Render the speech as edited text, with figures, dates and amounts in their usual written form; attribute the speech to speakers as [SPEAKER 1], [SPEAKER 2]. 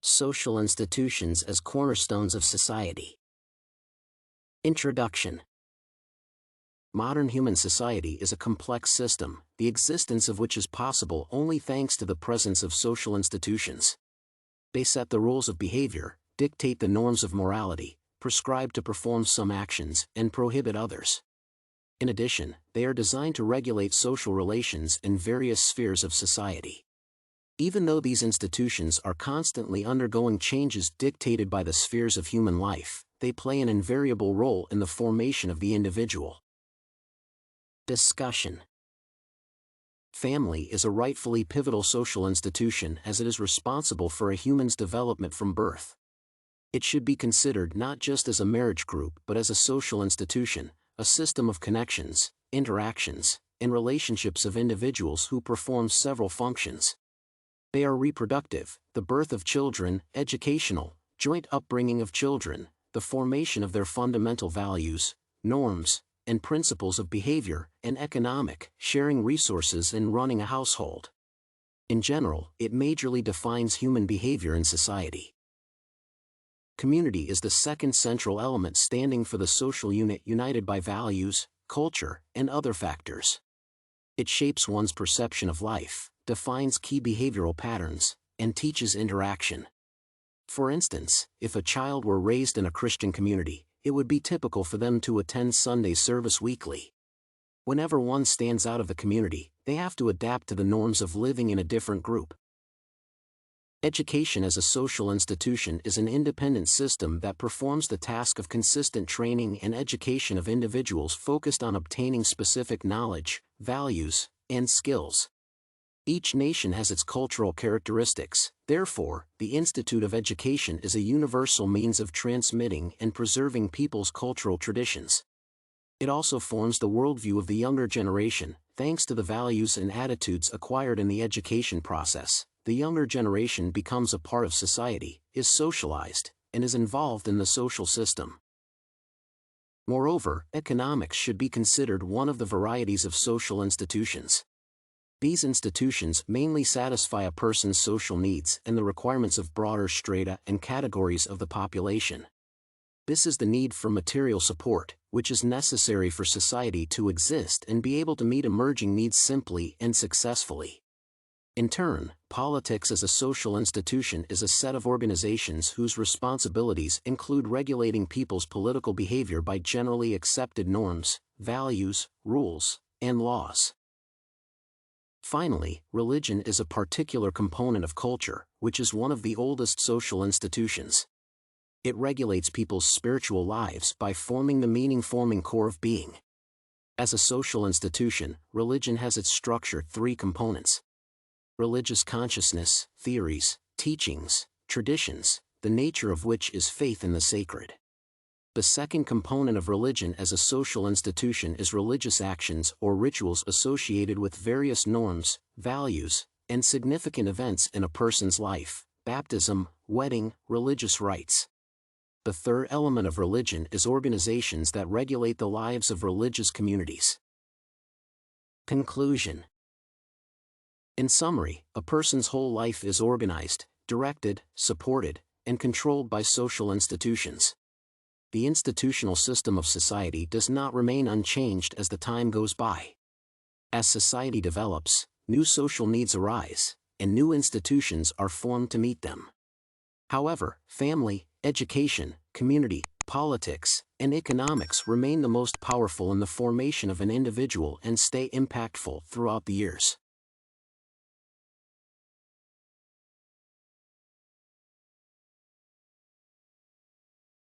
[SPEAKER 1] Social institutions as cornerstones of society. Introduction. Modern human society is a complex system, the existence of which is possible only thanks to the presence of social institutions. They set the rules of behavior, dictate the norms of morality, prescribe to perform some actions, and prohibit others. In addition, they are designed to regulate social relations in various spheres of society. Even though these institutions are constantly undergoing changes dictated by the spheres of human life, they play an invariable role in the formation of the individual. Discussion. Family is a rightfully pivotal social institution as it is responsible for a human's development from birth. It should be considered not just as a marriage group but as a social institution, a system of connections, interactions, and relationships of individuals who perform several functions. They are reproductive, the birth of children, educational, joint upbringing of children, the formation of their fundamental values, norms, and principles of behavior, and economic, sharing resources and running a household. In general, it majorly defines human behavior in society. Community is the second central element standing for the social unit united by values, culture, and other factors. It shapes one's perception of life, defines key behavioral patterns, and teaches interaction. For instance, if a child were raised in a Christian community, it would be typical for them to attend Sunday service weekly. Whenever one stands out of the community, they have to adapt to the norms of living in a different group. Education as a social institution is an independent system that performs the task of consistent training and education of individuals focused on obtaining specific knowledge, values, and skills. Each nation has its cultural characteristics, therefore, the Institute of Education is a universal means of transmitting and preserving people's cultural traditions. It also forms the worldview of the younger generation, thanks to the values and attitudes acquired in the education process. The younger generation becomes a part of society, is socialized, and is involved in the social system. Moreover, economics should be considered one of the varieties of social institutions. These institutions mainly satisfy a person's social needs and the requirements of broader strata and categories of the population. This is the need for material support, which is necessary for society to exist and be able to meet emerging needs simply and successfully. In turn, politics as a social institution is a set of organizations whose responsibilities include regulating people's political behavior by generally accepted norms, values, rules, and laws. Finally, religion is a particular component of culture, which is one of the oldest social institutions. It regulates people's spiritual lives by forming the meaning-forming core of being. As a social institution, religion has its structure three components: religious consciousness, theories, teachings, traditions, the nature of which is faith in the sacred. The second component of religion as a social institution is religious actions or rituals associated with various norms, values, and significant events in a person's life: baptism, wedding, religious rites. The third element of religion is organizations that regulate the lives of religious communities. Conclusion. In summary, a person's whole life is organized, directed, supported, and controlled by social institutions. The institutional system of society does not remain unchanged as the time goes by. As society develops, new social needs arise, and new institutions are formed to meet them. However, family, education, community, politics, and economics remain the most powerful in the formation of an individual and stay impactful throughout the years.